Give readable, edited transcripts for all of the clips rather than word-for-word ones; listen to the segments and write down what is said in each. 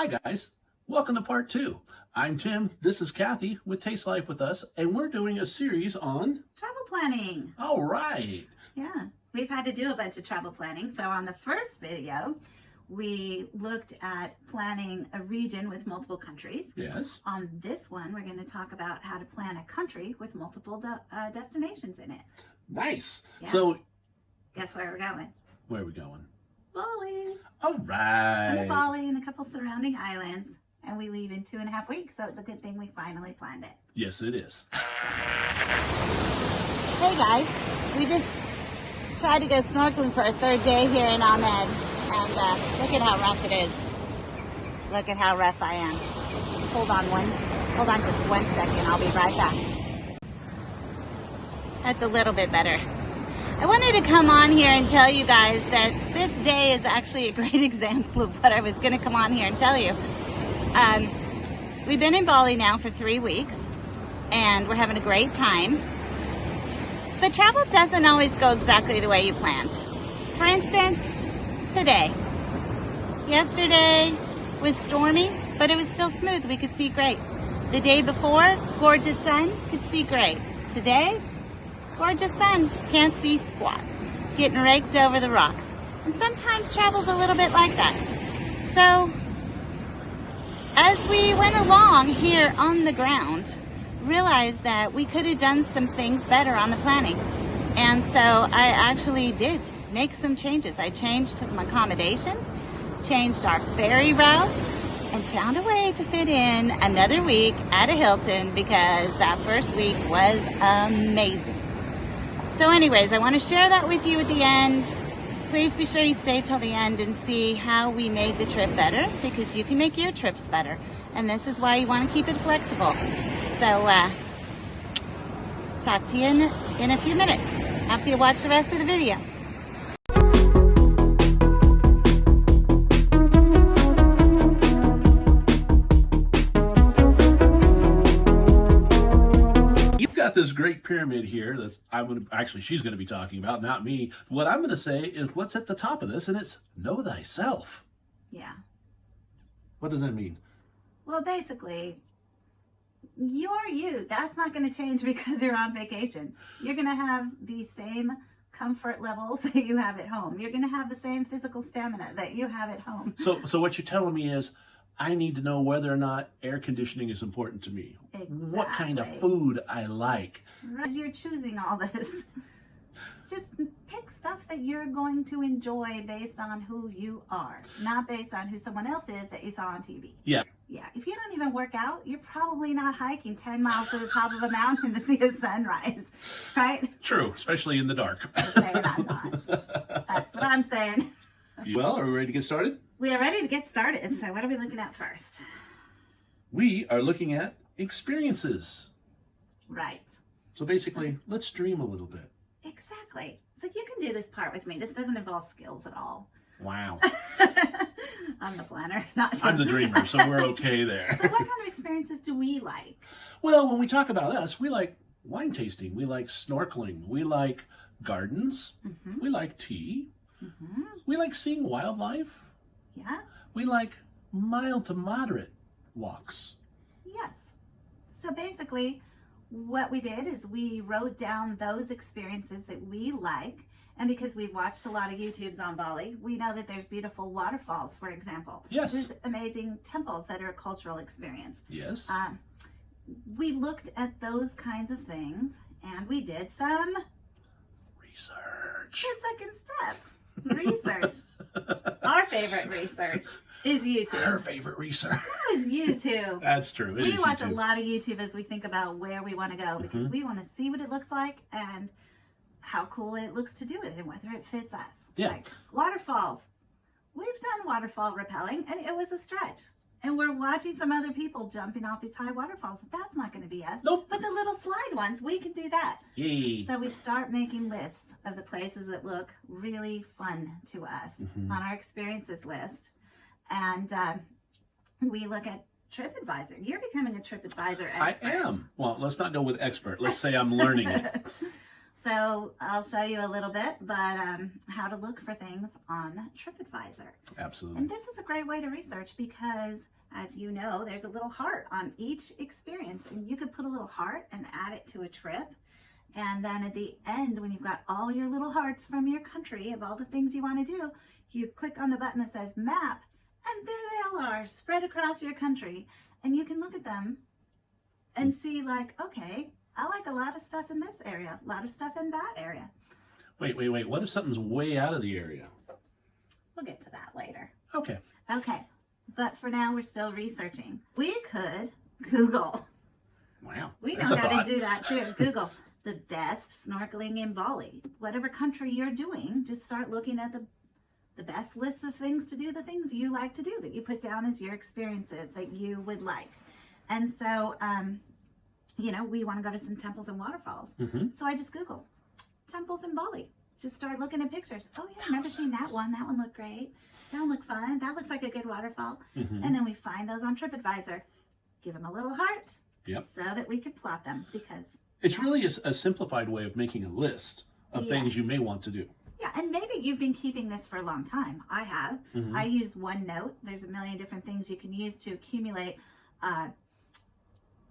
Hi guys, welcome to part 2. I'm Tim, this is Kathy with Taste Life with Us, and we're doing a series on travel planning. All right. Yeah, we've had to do a bunch of travel planning. So on the first video, we looked at planning a region with multiple countries. Yes. On this one, we're going to talk about how to plan a country with multiple destinations in it. Nice. Yeah. So, guess where we're going? where are we going? Bali. All right. Bali and a couple surrounding islands. And we leave in 2.5 weeks, so it's a good thing we finally planned it. Yes, it is. Hey guys, we just tried to go snorkeling for our third day here in Ahmed, and look at how rough it is. Look at how rough I am. Hold on just 1 second, I'll be right back. That's a little bit better. I wanted to come on here and tell you guys that this day is actually a great example of what I was going to come on here and tell you. We've been in Bali now for 3 weeks, and we're having a great time. But travel doesn't always go exactly the way you planned. For instance, today. Yesterday was stormy, but it was still smooth. We could see great. The day before, gorgeous sun, could see great. Today, gorgeous sun, can't see squat. Getting raked over the rocks. And sometimes travel's a little bit like that. So, as we went along here on the ground, realized that we could have done some things better on the planning. And so I actually did make some changes. I changed some accommodations, changed our ferry route, and found a way to fit in another week at a Hilton because that first week was amazing. So anyways, I want to share that with you at the end. Please be sure you stay till the end and see how we made the trip better, because you can make your trips better. And this is why you want to keep it flexible. So, talk to you in a few minutes after you watch the rest of the video. You've got this great pyramid here that's she's going to be talking about, not me. What I'm going to say is what's at the top of this, and it's know thyself. Yeah. What does that mean? Well, basically, you're you. That's not going to change because you're on vacation. You're going to have the same comfort levels that you have at home. You're going to have the same physical stamina that you have at home. So what you're telling me is I need to know whether or not air conditioning is important to me. Exactly. What kind of food I like. As you're choosing all this, just pick stuff that you're going to enjoy based on who you are, not based on who someone else is that you saw on TV. Yeah. Yeah, if you don't even work out, you're probably not hiking 10 miles to the top of a mountain to see a sunrise, right? True, especially in the dark. Saying I'm not. That's what I'm saying. Well, are we ready to get started? We are ready to get started. So what are we looking at first? We are looking at experiences. Right. So basically, let's dream a little bit. Exactly. So you can do this part with me. This doesn't involve skills at all. Wow. I'm the planner, not Tim. I'm the dreamer, so we're okay there. So what kind of experiences do we like? Well, when we talk about us, we like wine tasting. We like snorkeling. We like gardens. Mm-hmm. We like tea. Mm-hmm. We like seeing wildlife. Yeah. We like mild to moderate walks. Yes. So basically, what we did is we wrote down those experiences that we like. And because we've watched a lot of YouTubes on Bali, we know that there's beautiful waterfalls, for example. Yes. There's amazing temples that are a cultural experience. Yes. We looked at those kinds of things, and we did some research. The second step, research. Our favorite research is YouTube. Her favorite research is YouTube. That's true. We watch a lot of YouTube as we think about where we want to go, because we want to see what it looks like and how cool it looks to do it and whether it fits us. Yeah. Like waterfalls. We've done waterfall rappelling and it was a stretch. And we're watching some other people jumping off these high waterfalls. That's not going to be us. Nope. But the little slide ones, we can do that. Yay. So we start making lists of the places that look really fun to us on our experiences list. And we look at TripAdvisor. You're becoming a TripAdvisor expert. I am. Well, let's not go with expert. Let's say I'm learning it. So I'll show you a little bit, but how to look for things on TripAdvisor. Absolutely. And this is a great way to research because, as you know, there's a little heart on each experience, and you could put a little heart and add it to a trip. And then at the end, when you've got all your little hearts from your country of all the things you want to do, you click on the button that says map, and there they all are spread across your country. And you can look at them and see, like, okay, I like a lot of stuff in this area, a lot of stuff in that area. Wait. What if something's way out of the area? We'll get to that later. Okay. Okay, but for now, we're still researching. We could Google. Wow. We There's know a how thought. to do that too. Google the best snorkeling in Bali. Whatever country you're doing, just start looking at the best lists of things to do, the things you like to do that you put down as your experiences that you would like. And so, you know, we want to go to some temples and waterfalls. Mm-hmm. So I just Google temples in Bali. Just start looking at pictures. Oh yeah, I remember seeing that one. That one looked great. That one looked fun. That looks like a good waterfall. Mm-hmm. And then we find those on TripAdvisor. Give them a little heart. Yep. So that we could plot them, because It's really a simplified way of making a list of things Yes. you may want to do. yeah, and maybe you've been keeping this for a long time. I have. Mhm. I use OneNote. There's a million different things you can use to accumulate,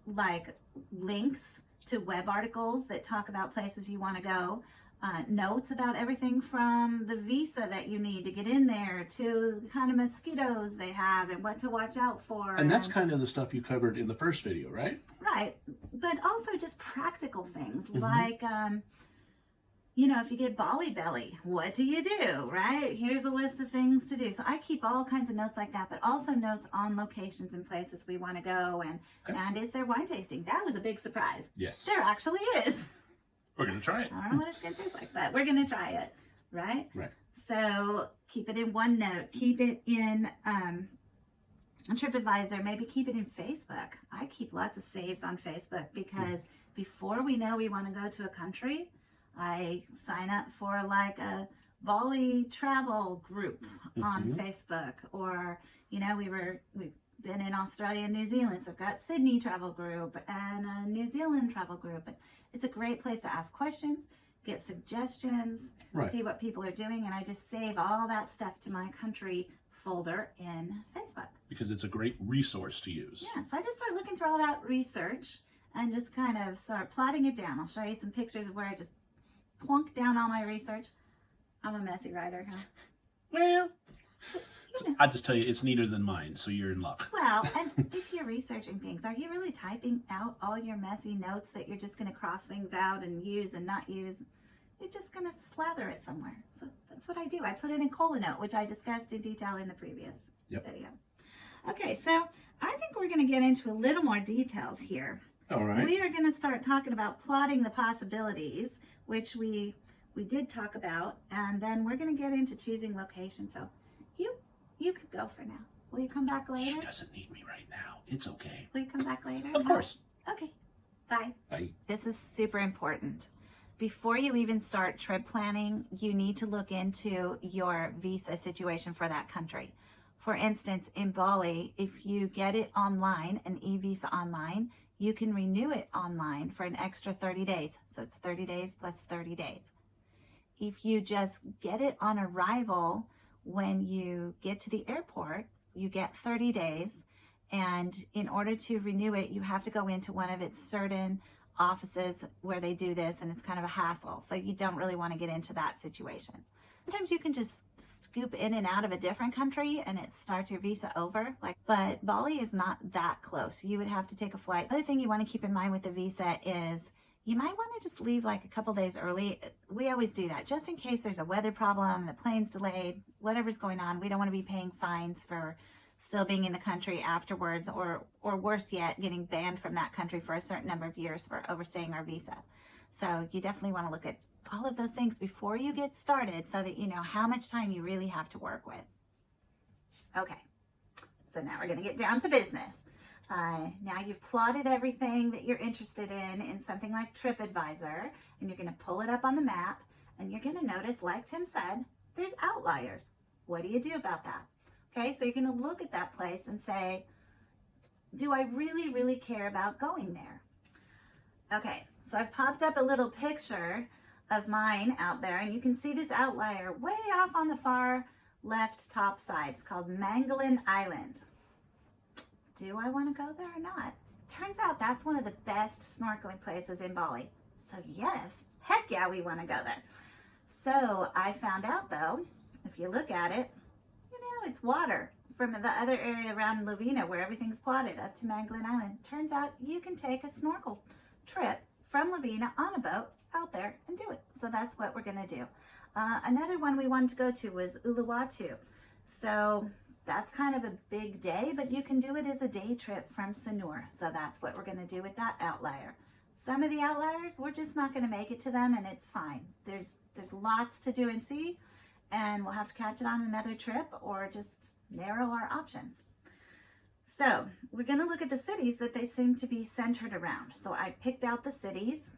like links to web articles that talk about places you want to go, notes about everything from the visa that you need to get in there to the kind of mosquitoes they have and what to watch out for. And that's kind of the stuff you covered in the first video, right? Right, but also just practical things Mhm. like, you know, if you get Bali belly, what do you do, right? Here's a list of things to do. So I keep all kinds of notes like that, but also notes on locations and places we want to go. Okay. And is there wine tasting? That was a big surprise. Yes. There actually is. We're going to try it. I don't know what it's going to taste like, but we're going to try it, right? Right. So keep it in OneNote, keep it in TripAdvisor, maybe keep it in Facebook. I keep lots of saves on Facebook because before we know we want to go to a country, I sign up for like a Bali travel group on Mhm. Facebook, or, you know, we've been in Australia and New Zealand, so I've got Sydney travel group and a New Zealand travel group. It's a great place to ask questions, get suggestions, Right. see what people are doing, and I just save all that stuff to my country folder in Facebook. Because it's a great resource to use. Yeah, so I just start looking through all that research and just kind of start plotting it down. I'll show you some pictures of where I just plunk down all my research. I'm a messy writer, huh? Well, I just tell you, it's neater than mine, so you're in luck. Well, and if you're researching things, are you really typing out all your messy notes that you're just going to cross things out and use and not use? You're just going to slather it somewhere. So that's what I do. I put it in ColaNote, which I discussed in detail in the previous video. Okay, so I think we're going to get into a little more details here. All right. We are going to start talking about plotting the possibilities, which we did talk about, and then we're going to get into choosing location. So you could go for now. Will you come back later? She doesn't need me right now. It's okay. Will you come back later? Of course. Okay. Bye. Bye. This is super important. Before you even start trip planning, you need to look into your visa situation for that country. For instance, in Bali, if you get it online, an e-visa online, you can renew it online for an extra 30 days. So it's 30 days plus 30 days. If you just get it on arrival, when you get to the airport, you get 30 days. And in order to renew it, you have to go into one of its certain offices where they do this, and it's kind of a hassle. So you don't really want to get into that situation. Sometimes you can just scoop in and out of a different country and it starts your visa over. But Bali is not that close. You would have to take a flight. Other thing you want to keep in mind with the visa is you might want to just leave like a couple days early. We always do that just in case there's a weather problem, the plane's delayed, whatever's going on. We don't want to be paying fines for still being in the country afterwards, or worse yet, getting banned from that country for a certain number of years for overstaying our visa. So you definitely want to look at all of those things before you get started so that you know how much time you really have to work with. Okay, so now we're going to get down to business. Now you've plotted everything that you're interested in something like TripAdvisor, and you're going to pull it up on the map, and you're going to notice, like Tim said, there's outliers. What do you do about that? Okay, so you're going to look at that place and say, do I really, really care about going there? Okay, so I've popped up a little picture of mine out there, and you can see this outlier way off on the far left top side. It's called Mangalan Island. Do I want to go there or not? Turns out that's one of the best snorkeling places in Bali. So yes, heck yeah, we want to go there. So I found out though, if you look at it, you know, it's water from the other area around Lovina where everything's plotted up to Mangalan Island. Turns out you can take a snorkel trip from Lovina on a boat out there and do it. So that's what we're going to do. Another one we wanted to go to was Uluwatu. So that's kind of a big day, but you can do it as a day trip from Sanur. So that's what we're going to do with that outlier. Some of the outliers, we're just not going to make it to them, and it's fine. There's lots to do and see, and we'll have to catch it on another trip or just narrow our options. So we're going to look at the cities that they seem to be centered around. So I picked out the cities,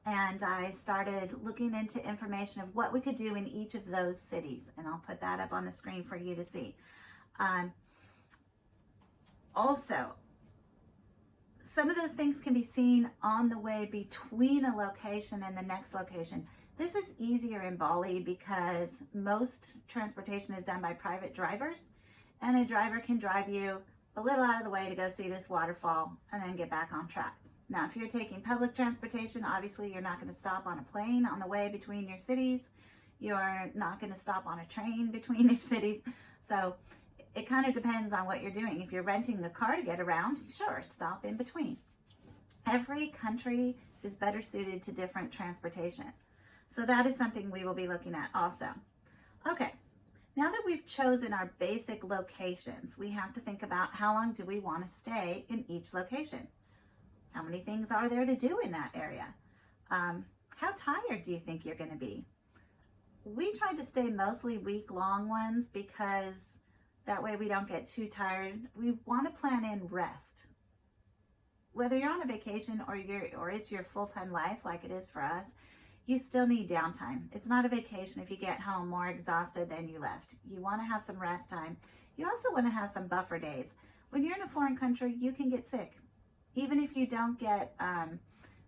and I started looking into information of what we could do in each of those cities, and I'll put that up on the screen for you to see. Also, some of those things can be seen on the way between a location and the next location. This is easier in Bali because most transportation is done by private drivers, and a driver can drive you a little out of the way to go see this waterfall and then get back on track. Now, if you're taking public transportation, obviously you're not going to stop on a plane on the way between your cities. You're not going to stop on a train between your cities. So it kind of depends on what you're doing. If you're renting a car to get around, sure, stop in between. Every country is better suited to different transportation. So that is something we will be looking at also. Okay, now that we've chosen our basic locations, we have to think about how long do we want to stay in each location? How many things are there to do in that area? How tired do you think you're going to be? We tried to stay mostly week-long ones because that way we don't get too tired. We want to plan in rest. Whether you're on a vacation or it's your full-time life like it is for us, you still need downtime. It's not a vacation if you get home more exhausted than you left. You want to have some rest time. You also want to have some buffer days. When you're in a foreign country, you can get sick. Even if you don't get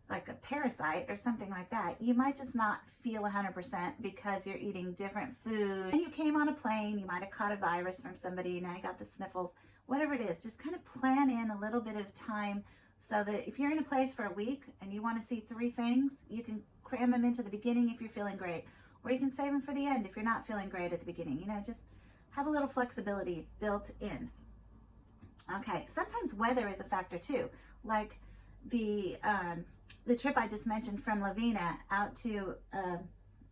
like a parasite or something like that, you might just not feel 100% because you're eating different food. And you came on a plane, you might have caught a virus from somebody, now you got the sniffles, whatever it is. Just kind of plan in a little bit of time so that if you're in a place for a week and you want to see 3 things, you can cram them into the beginning if you're feeling great, or you can save them for the end if you're not feeling great at the beginning. You know, just have a little flexibility built in. Okay, sometimes weather is a factor too. Like the trip I just mentioned from Lovina out to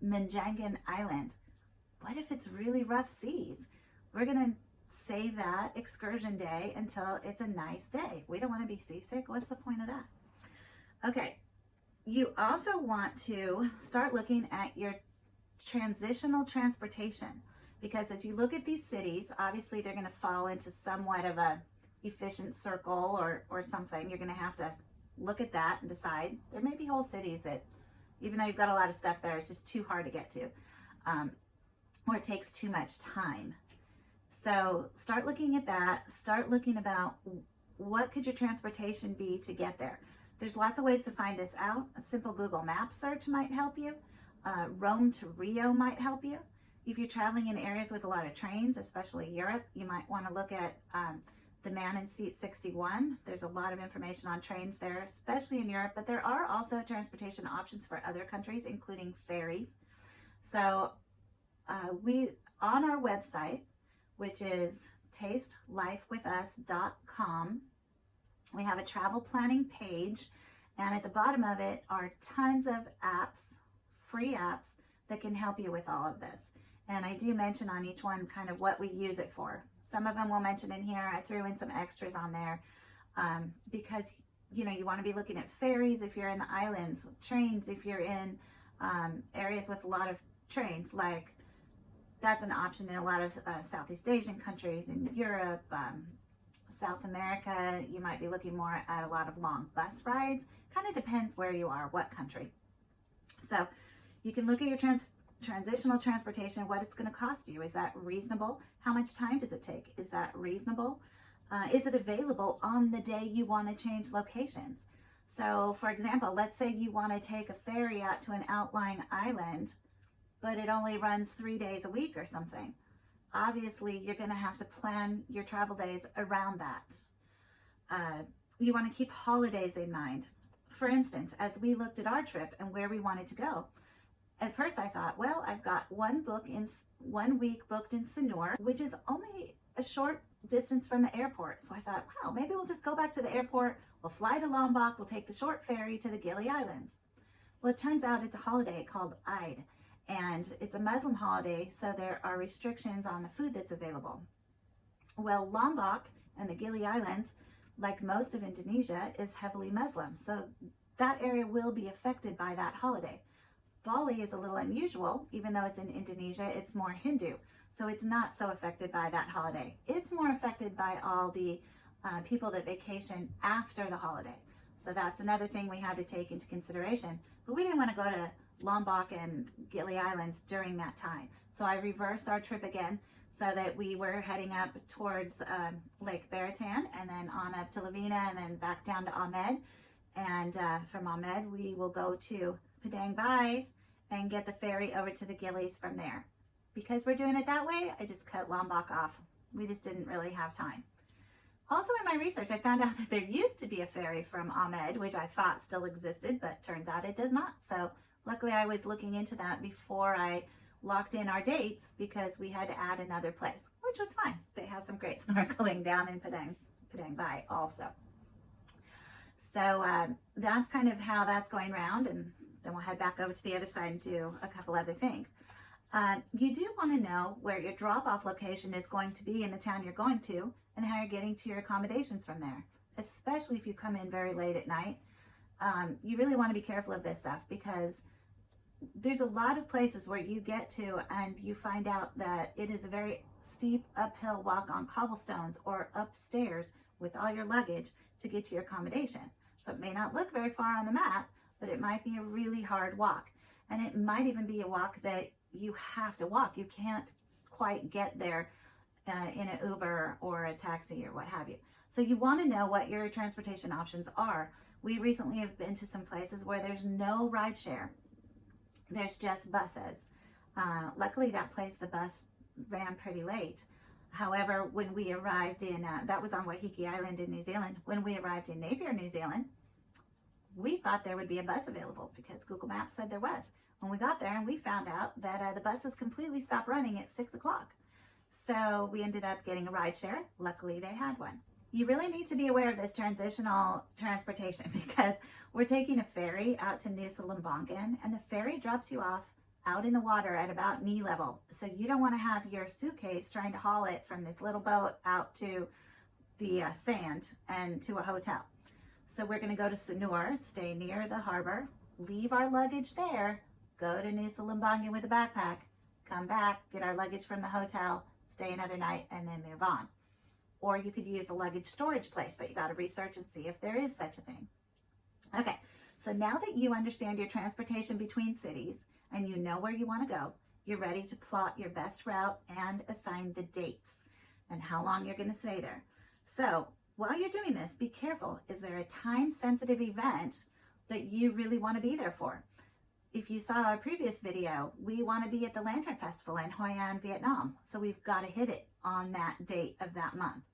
Manjangan Island. What if it's really rough seas? We're gonna save that excursion day until it's a nice day. We don't want to be seasick. What's the point of that? Okay, you also want to start looking at your transitional transportation, because as you look at these cities, obviously they're going to fall into somewhat of a efficient circle or something. You're going to have to look at that and decide. There may be whole cities that, even though you've got a lot of stuff there, it's just too hard to get to, or it takes too much time. So start looking at that. Start looking about what could your transportation be to get there. There's lots of ways to find this out. A simple Google Maps search might help you. Rome to Rio might help you. If you're traveling in areas with a lot of trains, especially Europe, you might want to look at the man in seat 61. There's a lot of information on trains there, especially in Europe, but there are also transportation options for other countries, including ferries. So on our website, which is tastelifewithus.com, we have a travel planning page, and at the bottom of it are tons of apps, free apps, that can help you with all of this. And I do mention on each one kind of what we use it for. Some of them we'll mention in here. I threw in some extras on there because, you know, you want to be looking at ferries if you're in the islands, trains if you're in areas with a lot of trains, like that's an option in a lot of Southeast Asian countries, in Europe, South America. You might be looking more at a lot of long bus rides. Kind of depends where you are, what country. So you can look at your transitional transportation, what it's going to cost you. Is that reasonable? How much time does it take? Is that reasonable? Is it available on the day you want to change locations? So for example, let's say you want to take a ferry out to an outlying island, but it only runs 3 days a week or something. Obviously, you're going to have to plan your travel days around that. You want to keep holidays in mind. For instance, as we looked at our trip and where we wanted to go, at first I thought, well, I've got 1 week booked in Sanur, which is only a short distance from the airport. So I thought, wow, maybe we'll just go back to the airport. We'll fly to Lombok. We'll take the short ferry to the Gili Islands. Well, it turns out it's a holiday called Eid, and it's a Muslim holiday, so there are restrictions on the food that's available. Well, Lombok and the Gili Islands, like most of Indonesia, is heavily Muslim, so that area will be affected by that holiday. Bali is a little unusual. Even though it's in Indonesia, it's more Hindu, so it's not so affected by that holiday. It's more affected by all the people that vacation after the holiday. So that's another thing we had to take into consideration. But we didn't want to go to Lombok and Gili Islands during that time. So I reversed our trip again so that we were heading up towards Lake Baratan, and then on up to Lavina, and then back down to Ahmed. And from Ahmed, we will go to Padang Bai and get the ferry over to the Gilis from there. Because we're doing it that way, I just cut Lombok off. We just didn't really have time. Also in my research, I found out that there used to be a ferry from Ahmed, which I thought still existed, but turns out it does not. So luckily I was looking into that before I locked in our dates, because we had to add another place, which was fine. They have some great snorkeling down in Padang Bai also. So that's kind of how that's going around, and then we'll head back over to the other side and do a couple other things. You do want to know where your drop-off location is going to be in the town you're going to, and how you're getting to your accommodations from there, especially if you come in very late at night. You really want to be careful of this stuff, because there's a lot of places where you get to and you find out that it is a very steep uphill walk on cobblestones or upstairs with all your luggage to get to your accommodation. So it may not look very far on the map, but it might be a really hard walk. And it might even be a walk that you have to walk. You can't quite get there in an Uber or a taxi or what have you. So you want to know what your transportation options are. We recently have been to some places where there's no ride share. There's just buses. Luckily that place, the bus ran pretty late. However, when we arrived in, that was on Waiheke Island in New Zealand. When we arrived in Napier, New Zealand, we thought there would be a bus available because Google Maps said there was. When we got there, and we found out that the buses completely stopped running at 6 o'clock. So we ended up getting a ride share. Luckily they had one. You really need to be aware of this transitional transportation, because we're taking a ferry out to Nusa Lembongan, and the ferry drops you off out in the water at about knee level. So you don't want to have your suitcase trying to haul it from this little boat out to the sand and to a hotel. So we're going to go to Sanur, stay near the harbor, leave our luggage there, go to Nusa Lembongan with a backpack, come back, get our luggage from the hotel, stay another night, and then move on. Or you could use a luggage storage place, but you got to research and see if there is such a thing. Okay, so now that you understand your transportation between cities and you know where you want to go, you're ready to plot your best route and assign the dates and how long you're going to stay there. So while you're doing this, be careful. Is there a time-sensitive event that you really want to be there for? If you saw our previous video, we want to be at the Lantern Festival in Hoi An, Vietnam. So we've got to hit it on that date of that month.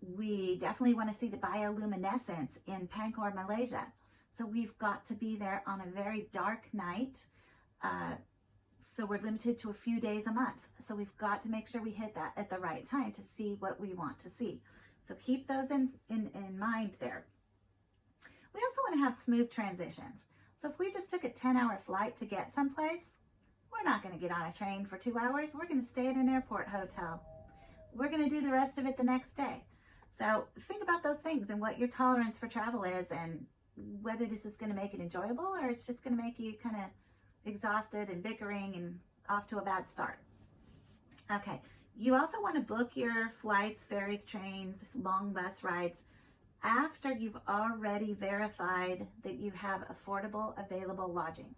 We definitely want to see the bioluminescence in Pangkor, Malaysia. So we've got to be there on a very dark night. So we're limited to a few days a month. So we've got to make sure we hit that at the right time to see what we want to see. So keep those in mind there. We also want to have smooth transitions. So if we just took a 10-hour flight to get someplace, we're not going to get on a train for 2 hours. We're going to stay at an airport hotel. We're going to do the rest of it the next day. So think about those things and what your tolerance for travel is, and whether this is going to make it enjoyable or it's just going to make you kind of exhausted and bickering and off to a bad start. Okay, you also want to book your flights, ferries, trains, long bus rides after you've already verified that you have affordable, available lodging.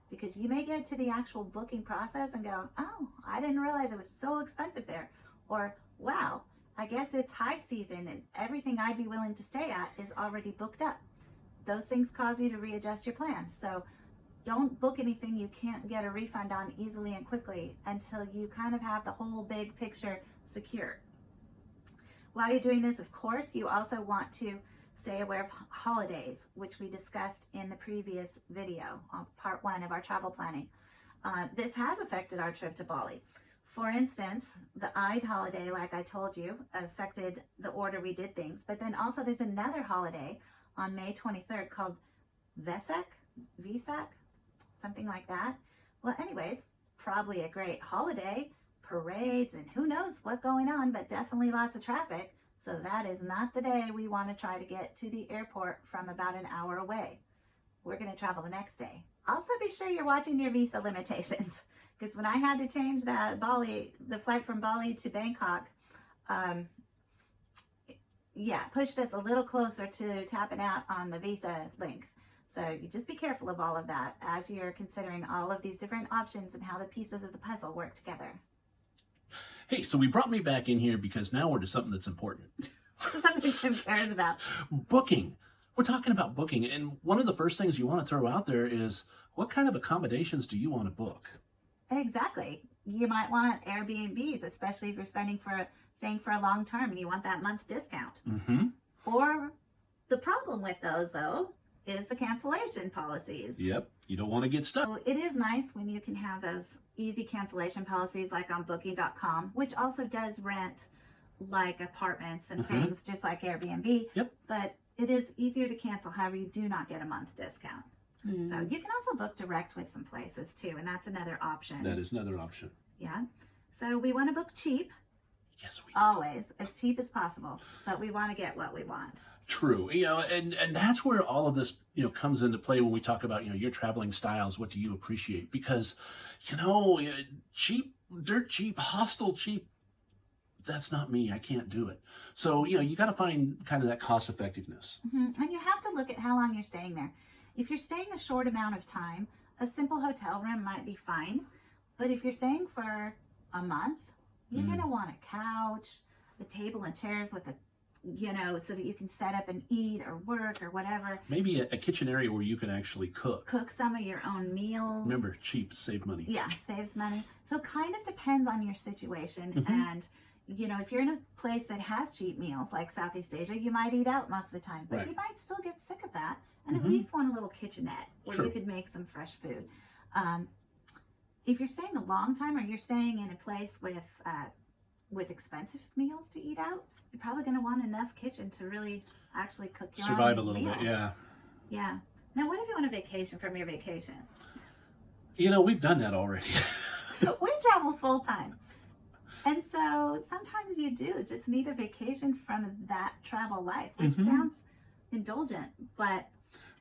Because you may get to the actual booking process and go, oh, I didn't realize it was so expensive there. Or, wow, I guess it's high season and everything I'd be willing to stay at is already booked up. those things cause you to readjust your plan. So don't book anything you can't get a refund on easily and quickly until you kind of have the whole big picture secure. While you're doing this, of course, you also want to stay aware of holidays, which we discussed in the previous video on part 1 of our travel planning. This has affected our trip to Bali. For instance, the Eid holiday, like I told you, affected the order we did things. But then also there's another holiday on May 23rd called Vesak, something like that. Well, anyways, probably a great holiday, parades, and who knows what's going on, but definitely lots of traffic. So that is not the day we want to try to get to the airport from about an hour away. We're going to travel the next day. Also be sure you're watching your visa limitations, because when I had to change the flight from Bali to Bangkok, pushed us a little closer to tapping out on the visa length. So you just be careful of all of that as you're considering all of these different options and how the pieces of the puzzle work together. Hey, so we brought me back in here because now we're to something that's important. Something Tim cares about. Booking. We're talking about booking, and one of the first things you want to throw out there is, what kind of accommodations do you want to book? Exactly. You might want Airbnbs, especially if you're staying for a long term and you want that month discount. Mm-hmm. Or the problem with those, though, is the cancellation policies. Yep. You don't want to get stuck. So it is nice when you can have those easy cancellation policies like on booking.com, which also does rent like apartments and things just like Airbnb. Yep. But it is easier to cancel. However, you do not get a month discount. So you can also book direct with some places too, and that's another option. That is another option. Yeah. So we want to book cheap. Yes, we do. Always, as cheap as possible, but we want to get what we want. True. And that's where all of this, comes into play when we talk about, your traveling styles. What do you appreciate? Because, cheap, dirt cheap, hostel cheap, that's not me. I can't do it. So, you got to find kind of that cost effectiveness. And you have to look at how long you're staying there. If you're staying a short amount of time, a simple hotel room might be fine. But if you're staying for a month, you're going to want a couch, a table and chairs with so that you can set up and eat or work or whatever. Maybe a kitchen area where you can actually cook. Cook some of your own meals. Remember, cheap, save money. Yeah, saves money. So kind of depends on your situation. And, if you're in a place that has cheap meals like Southeast Asia, you might eat out most of the time. But you might still get sick of that and at least want a little kitchenette where you could make some fresh food. If you're staying a long time or you're staying in a place with expensive meals to eat out, you're probably going to want enough kitchen to really actually cook your own Survive a little meals. bit, yeah. Yeah. Now, what if you want a vacation from your vacation? We've done that already. We travel full time. And so sometimes you do just need a vacation from that travel life, which sounds indulgent, but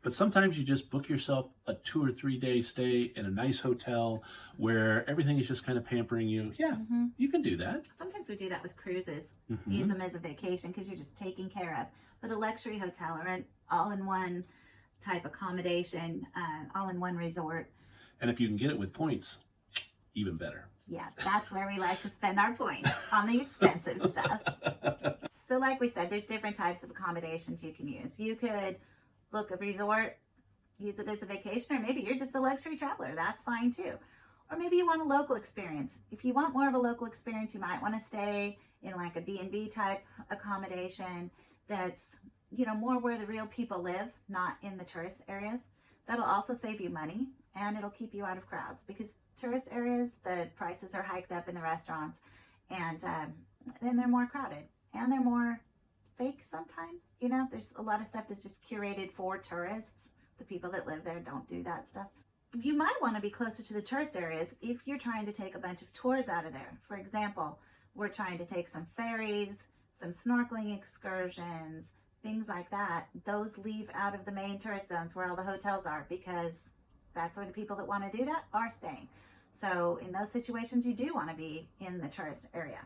sometimes you just book yourself a 2 or 3 day stay in a nice hotel where everything is just kind of pampering you. Yeah, you can do that. Sometimes we do that with cruises. Use them as a vacation because you're just taken care of. But a luxury hotel or an all-in-one type accommodation, all-in-one resort. And if you can get it with points, even better. Yeah, that's where we like to spend our points, on the expensive stuff. So like we said, there's different types of accommodations you can use. You could book a resort, use it as a vacation, or maybe you're just a luxury traveler. That's fine too. Or maybe you want a local experience. If you want more of a local experience, you might want to stay in like a B&B type accommodation that's, more where the real people live, not in the tourist areas. That'll also save you money and it'll keep you out of crowds because tourist areas, the prices are hiked up in the restaurants and then they're more crowded and they're more fake sometimes. There's a lot of stuff that's just curated for tourists. The people that live there don't do that stuff. You might want to be closer to the tourist areas if you're trying to take a bunch of tours out of there. For example, we're trying to take some ferries, some snorkeling excursions, things like that. Those leave out of the main tourist zones where all the hotels are because that's where the people that want to do that are staying. So in those situations, you do want to be in the tourist area.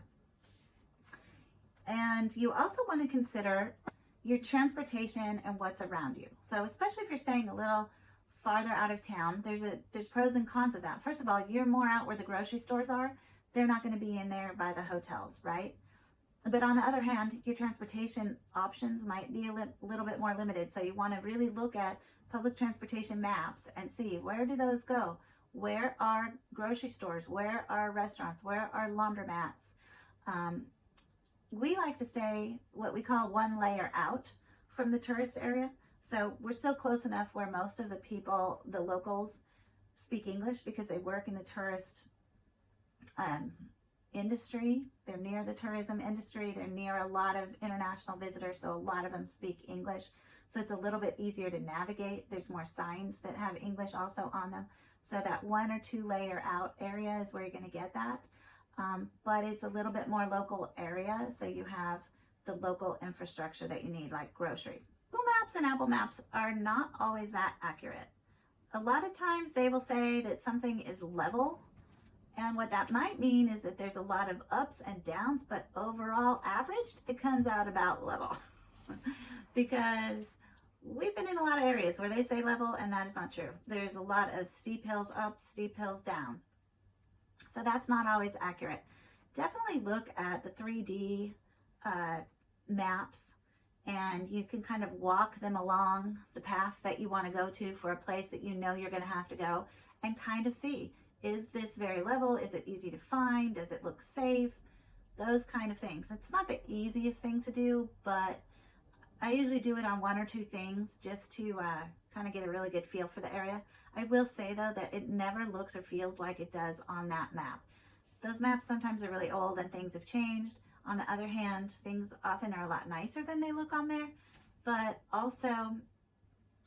And you also want to consider your transportation and what's around you. So especially if you're staying a little farther out of town, there's pros and cons of that. First of all, you're more out where the grocery stores are. They're not going to be in there by the hotels, right? But on the other hand, your transportation options might be a little bit more limited. So you want to really look at public transportation maps and see, where do those go? Where are grocery stores? Where are restaurants? Where are laundromats? We like to stay what we call one layer out from the tourist area. So we're still close enough where most of the people, the locals, speak English because they work in the tourist industry. They're near the tourism industry. They're near a lot of international visitors, so a lot of them speak English. So it's a little bit easier to navigate. There's more signs that have English also on them. So that 1 or 2 layer out area is where you're going to get that. But it's a little bit more local area, so you have the local infrastructure that you need, like groceries. Google Maps and Apple Maps are not always that accurate. A lot of times they will say that something is level, and what that might mean is that there's a lot of ups and downs, but overall averaged, it comes out about level. Because we've been in a lot of areas where they say level, and that is not true. There's a lot of steep hills up, steep hills down. So that's not always accurate. Definitely look at the 3D maps, and you can kind of walk them along the path that you want to go to for a place that you know you're going to have to go, and kind of see, is this very level? Is it easy to find? Does it look safe? Those kind of things. It's not the easiest thing to do, but I usually do it on 1 or 2 things just to kind of get a really good feel for the area. I will say though that it never looks or feels like it does on that map. Those maps sometimes are really old and things have changed. On the other hand, things often are a lot nicer than they look on there, but also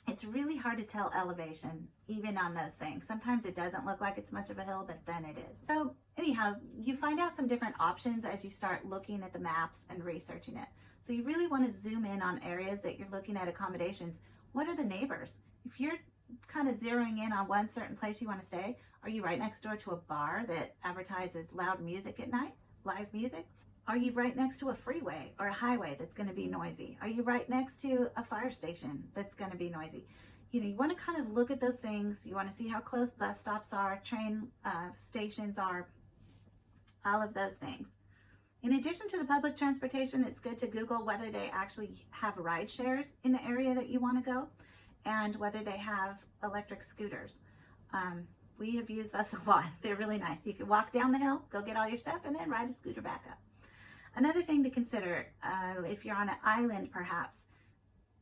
it's really hard to tell elevation even on those things. Sometimes it doesn't look like it's much of a hill, but then it is. So anyhow, you find out some different options as you start looking at the maps and researching it. So you really want to zoom in on areas that you're looking at accommodations. What are the neighbors? If you're kind of zeroing in on one certain place you want to stay, are you right next door to a bar that advertises loud music at night, live music? Are you right next to a freeway or a highway that's going to be noisy? Are you right next to a fire station that's going to be noisy? You know, you want to kind of look at those things. You want to see how close bus stops are, train stations are, all of those things. In addition to the public transportation, it's good to Google whether they actually have ride shares in the area that you want to go, and whether they have electric scooters. We have used those a lot. They're really nice. You can walk down the hill, go get all your stuff, and then ride a scooter back up. Another thing to consider, if you're on an island perhaps,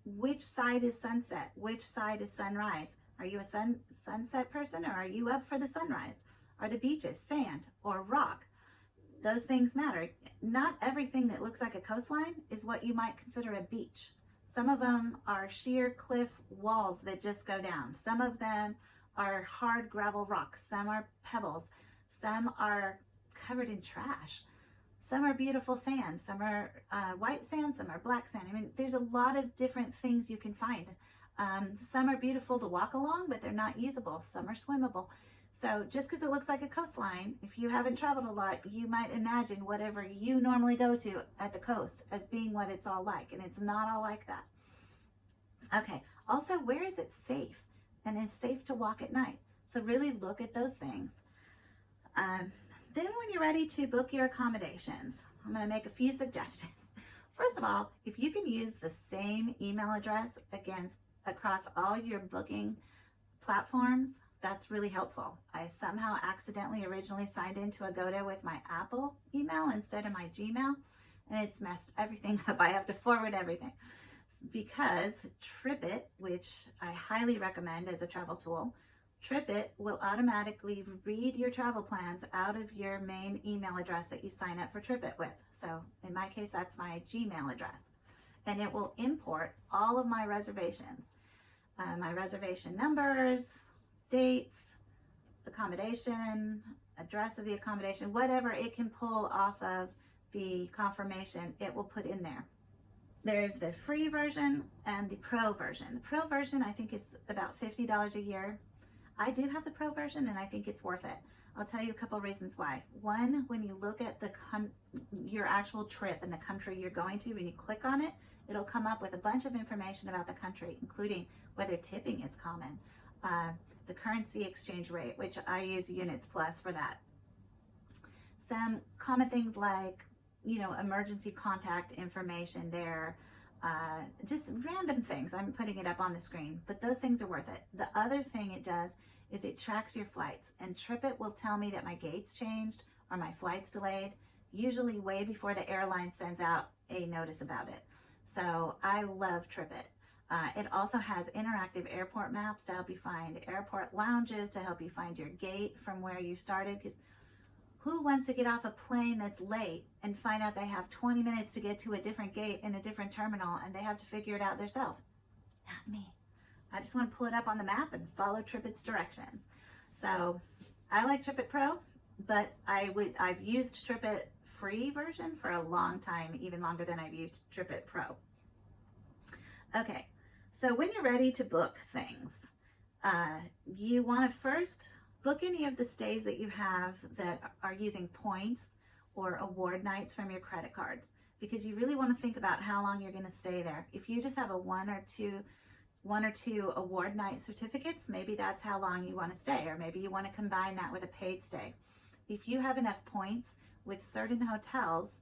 which side is sunset? Which side is sunrise? Are you a sunset person, or are you up for the sunrise? Are the beaches sand or rock? Those things matter. Not everything that looks like a coastline is what you might consider a beach. Some of them are sheer cliff walls that just go down. Some of them are hard gravel rocks. Some are pebbles. Some are covered in trash. Some are beautiful sand. Some are white sand. Some are black sand. I mean, there's a lot of different things you can find. Some are beautiful to walk along, but they're not usable. Some are swimmable. So just because it looks like a coastline, if you haven't traveled a lot, you might imagine whatever you normally go to at the coast as being what it's all like, and it's not all like that. Okay, also, where is it safe? And it's safe to walk at night. So really look at those things. Then when you're ready to book your accommodations, I'm going to make a few suggestions. First of all, if you can use the same email address across all your booking platforms, that's really helpful. I somehow accidentally originally signed into Agoda with my Apple email instead of my Gmail, and it's messed everything up. I have to forward everything because TripIt, which I highly recommend as a travel tool, TripIt will automatically read your travel plans out of your main email address that you sign up for TripIt with. So in my case, that's my Gmail address, and it will import all of my reservations, my reservation numbers, dates, accommodation, address of the accommodation, whatever it can pull off of the confirmation, it will put in there. There's the free version and the pro version. The pro version I think is about $50 a year. I do have the pro version and I think it's worth it. I'll tell you a couple reasons why. One, when you look at your actual trip and the country you're going to, when you click on it, it'll come up with a bunch of information about the country, including whether tipping is common, the currency exchange rate, which I use Units Plus for that. Some common things like emergency contact information there. Just random things. I'm putting it up on the screen, but those things are worth it. The other thing it does is it tracks your flights, and TripIt will tell me that my gate's changed or my flight's delayed, usually way before the airline sends out a notice about it. So I love TripIt. It also has interactive airport maps to help you find airport lounges, to help you find your gate from where you started, because who wants to get off a plane that's late and find out they have 20 minutes to get to a different gate in a different terminal and they have to figure it out themselves? Not me. I just want to pull it up on the map and follow TripIt's directions. So I like TripIt Pro, but I've used TripIt free version for a long time, even longer than I've used TripIt Pro. Okay, so when you're ready to book things, you want to first book any of the stays that you have that are using points or award nights from your credit cards, because you really want to think about how long you're going to stay there. If you just have a one or two award night certificates, maybe that's how long you want to stay, or maybe you want to combine that with a paid stay. If you have enough points with certain hotels,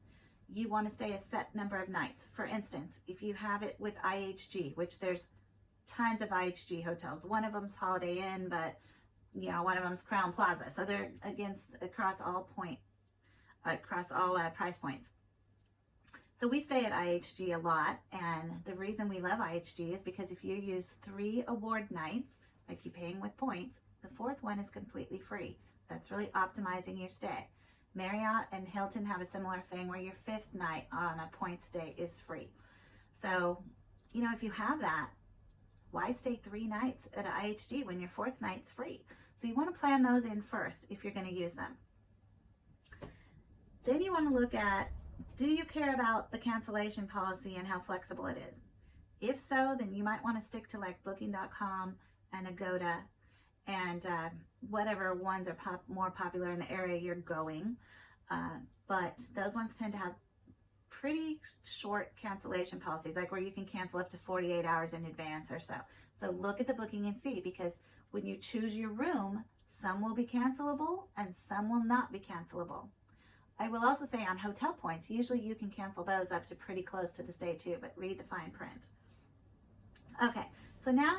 you want to stay a set number of nights. For instance, if you have it with IHG, which there's tons of IHG hotels. One of them's Holiday Inn, but one of them's Crown Plaza. So they're across all price points. So we stay at IHG a lot, and the reason we love IHG is because if you use 3 award nights, like you're paying with points, the 4th one is completely free. That's really optimizing your stay. Marriott and Hilton have a similar thing where your 5th night on a point stay is free. So, if you have that, why stay 3 nights at IHG when your 4th night's free? So you want to plan those in first if you're going to use them. Then you want to look at, do you care about the cancellation policy and how flexible it is? If so, then you might want to stick to like Booking.com and Agoda and whatever ones are more popular in the area you're going. But those ones tend to have pretty short cancellation policies, like where you can cancel up to 48 hours in advance or so. So look at the booking and see, because when you choose your room, some will be cancelable and some will not be cancelable. I will also say on hotel points, usually you can cancel those up to pretty close to the stay too, but read the fine print. Okay, so now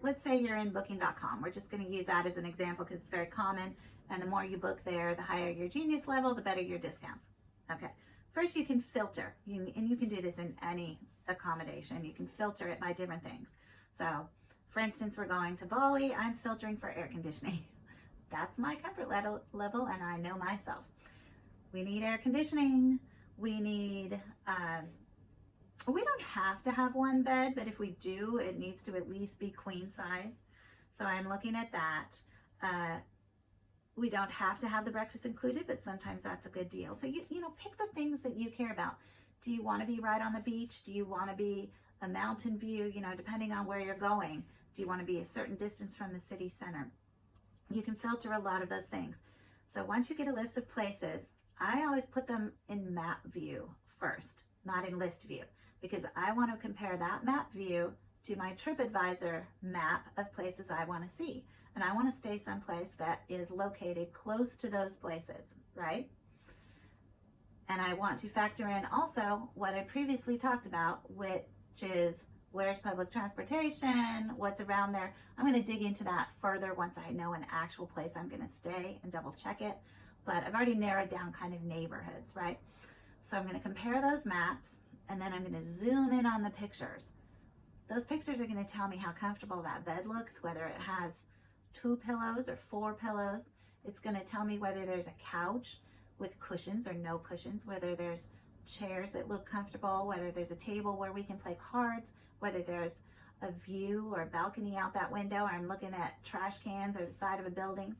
let's say you're in Booking.com. We're just going to use that as an example because it's very common, and the more you book there, the higher your genius level, the better your discounts. Okay, first you can filter, and you can do this in any accommodation. You can filter it by different things. So, for instance, we're going to Bali. I'm filtering for air conditioning. That's my comfort level, and I know myself. We need air conditioning. We need, we don't have to have one bed, but if we do, it needs to at least be queen size. So I'm looking at that. We don't have to have the breakfast included, but sometimes that's a good deal. So, pick the things that you care about. Do you want to be right on the beach? Do you want to be a mountain view? Depending on where you're going. Do you want to be a certain distance from the city center? You can filter a lot of those things. So once you get a list of places, I always put them in map view first, not in list view, because I want to compare that map view to my TripAdvisor map of places I want to see. And I want to stay someplace that is located close to those places, right? And I want to factor in also what I previously talked about, which is where's public transportation, what's around there. I'm going to dig into that further once I know an actual place I'm going to stay and double check it. But I've already narrowed down kind of neighborhoods, right? So I'm going to compare those maps, and then I'm going to zoom in on the pictures. Those pictures are going to tell me how comfortable that bed looks, whether it has 2 pillows or 4 pillows. It's going to tell me whether there's a couch with cushions or no cushions, whether there's chairs that look comfortable, whether there's a table where we can play cards, whether there's a view or a balcony out that window, or I'm looking at trash cans or the side of a building.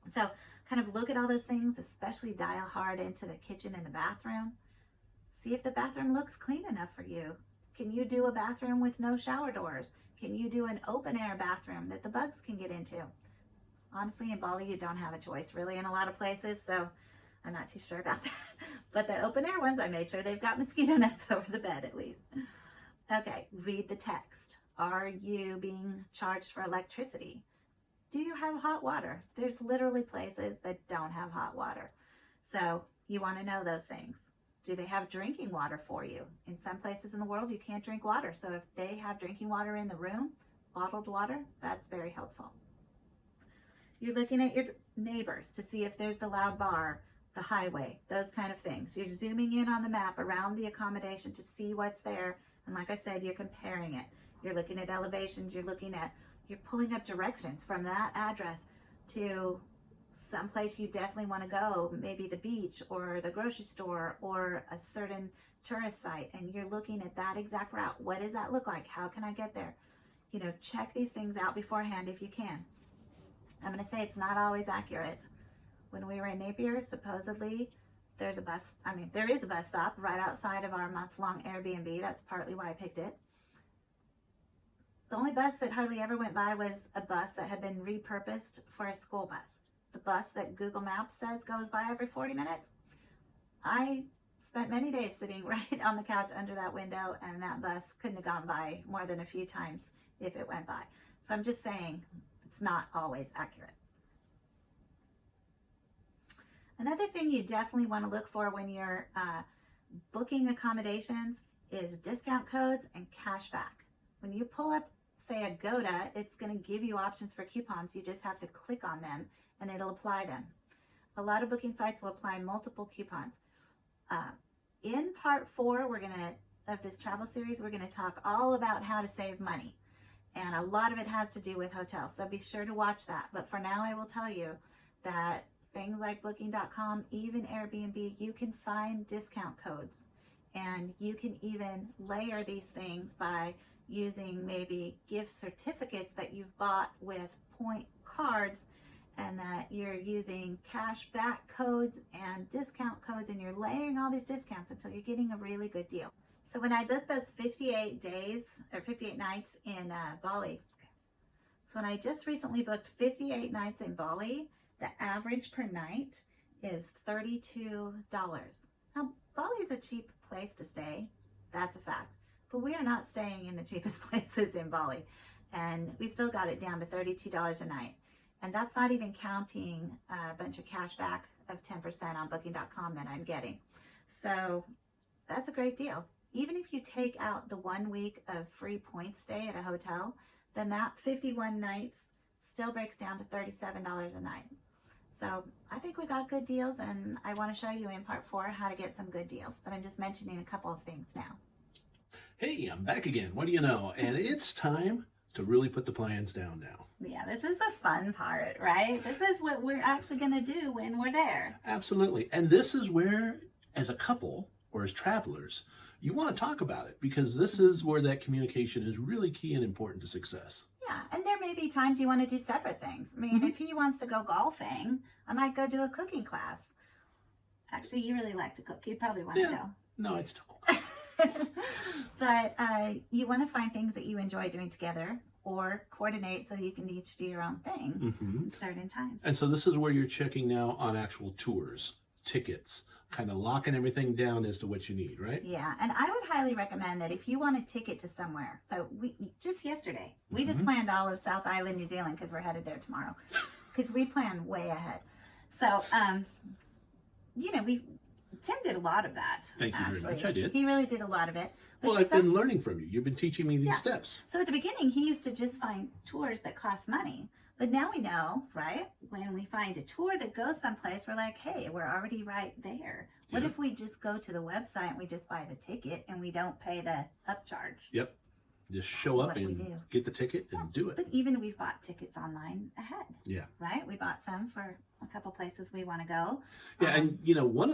So kind of look at all those things, especially dial hard into the kitchen and the bathroom. See if the bathroom looks clean enough for you. Can you do a bathroom with no shower doors? Can you do an open air bathroom that the bugs can get into? Honestly, in Bali, you don't have a choice really in a lot of places, so I'm not too sure about that. But the open air ones, I made sure they've got mosquito nets over the bed at least. Okay, read the text. Are you being charged for electricity? Do you have hot water? There's literally places that don't have hot water. So you want to know those things. Do they have drinking water for you? In some places in the world, you can't drink water. So if they have drinking water in the room, bottled water, that's very helpful. You're looking at your neighbors to see if there's the loud bar, the highway, those kind of things. You're zooming in on the map around the accommodation to see what's there. And like I said, you're comparing it. You're looking at elevations. You're pulling up directions from that address to someplace you definitely want to go, maybe the beach or the grocery store or a certain tourist site, and you're looking at that exact route. What does that look like? How can I get there? You know, check these things out beforehand if you can. I'm going to say it's not always accurate. When we were in Napier, supposedly there is a bus stop right outside of our month-long Airbnb. That's partly why I picked it. The only bus that hardly ever went by was a bus that had been repurposed for a school bus. The bus that Google Maps says goes by every 40 minutes. I spent many days sitting right on the couch under that window, and that bus couldn't have gone by more than a few times if it went by. So I'm just saying it's not always accurate. Another thing you definitely want to look for when you're booking accommodations is discount codes and cash back. When you pull up, say, Agoda, it's going to give you options for coupons. You just have to click on them and it'll apply them. A lot of booking sites will apply multiple coupons. In part 4 of this travel series, we're going to talk all about how to save money. And a lot of it has to do with hotels. So be sure to watch that. But for now, I will tell you that things like Booking.com, even Airbnb, you can find discount codes. And you can even layer these things by using maybe gift certificates that you've bought with point cards, and that you're using cash back codes and discount codes, and you're layering all these discounts until you're getting a really good deal. So when I booked those 58 days or 58 nights in Bali, so when I just recently booked 58 nights in Bali, the average per night is $32. Now, Bali is a cheap place to stay. That's a fact. But we are not staying in the cheapest places in Bali. And we still got it down to $32 a night. And that's not even counting a bunch of cash back of 10% on Booking.com that I'm getting. So that's a great deal. Even if you take out the 1 week of free point stay at a hotel, then that 51 nights still breaks down to $37 a night. So I think we got good deals, and I want to show you in part 4 how to get some good deals. But I'm just mentioning a couple of things now. Hey, I'm back again. What do you know? And it's time to really put the plans down now. Yeah, this is the fun part, right? This is what we're actually going to do when we're there. Absolutely. And this is where, as a couple or as travelers, you want to talk about it, because this is where that communication is really key and important to success. Yeah, and there may be times you want to do separate things. I mean, if he wants to go golfing, I might go do a cooking class. Actually, you really like to cook. You'd probably want to go. No, it's still cool. But you want to find things that you enjoy doing together, or coordinate so you can each do your own thing at certain times. And so this is where you're checking now on actual tours, tickets, kind of locking everything down as to what you need, right? Yeah, and I would highly recommend that if you want a ticket to somewhere. So just yesterday, we just planned all of South Island, New Zealand, because we're headed there tomorrow. Because we plan way ahead. So, Tim did a lot of that. Thank you very much. I did. He really did a lot of it. But well, I've been learning from you. You've been teaching me these steps. So at the beginning, he used to just find tours that cost money. But now we know, right? When we find a tour that goes someplace, we're like, hey, we're already right there. What if we just go to the website and we just buy the ticket and we don't pay the upcharge? Yep. Just show up and get the ticket and do it. But even we've bought tickets online ahead. Yeah. Right? We bought some for a couple places we want to go. Yeah, and one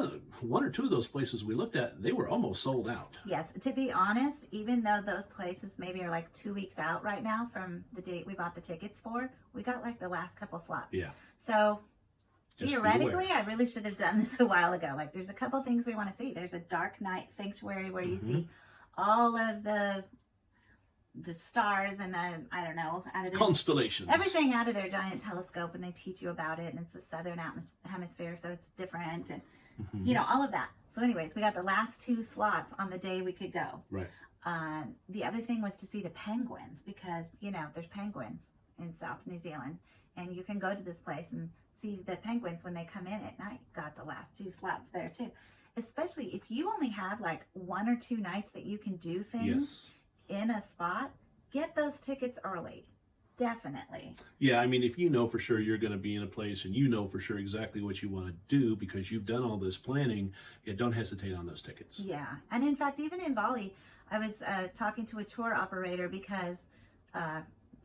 or two of those places we looked at, they were almost sold out. Yes. To be honest, even though those places maybe are like 2 weeks out right now from the date we bought the tickets for, we got like the last couple slots. Yeah. So theoretically, I really should have done this a while ago. Like, there's a couple things we want to see. There's a dark night sanctuary where you see all of the stars and I don't know, out of constellations, everything out of their giant telescope, and they teach you about it, and it's the southern hemisphere, so it's different, and all of that. So anyways, we got the last 2 slots on the day we could go. Right. The other thing was to see the penguins, because there's penguins in South New Zealand, and you can go to this place and see the penguins when they come in at night. Got the last 2 slots there too. especially if you only have like 1 or 2 nights that you can do things Yes. in a spot, get those tickets early. Definitely. Yeah, I mean, if you know for sure you're going to be in a place and you know for sure exactly what you want to do because you've done all this planning, yeah, don't hesitate on those tickets. Yeah. And in fact, even in Bali, I was talking to a tour operator because